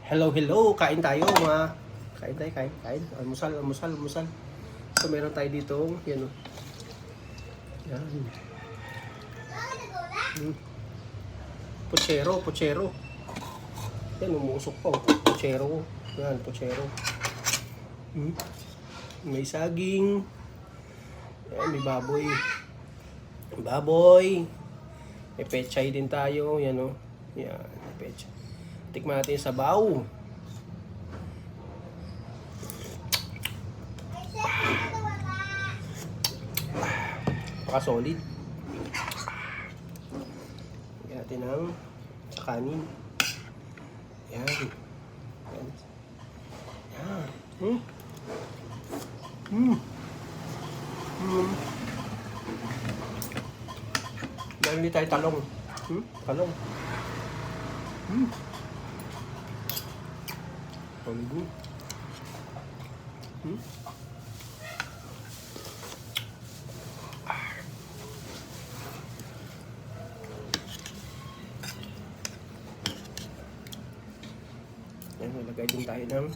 Hello, hello. Kain tayo, mga. Kain tayo, kain. Almusal. So, meron tayo dito. Yan, o. Yan. Puchero. Yan, umuusok pa, o. Puchero. Yan, puchero. May saging. Yan, may baboy. May pechay din tayo. Yan, o. Yan, may pechay. Tikman natin yung sabaw. Paka-solid. Lagyan natin ng kanin. Yan. Yan. Meron din tayo talong. Talong. Talong. Yan, nalagay din tayo ng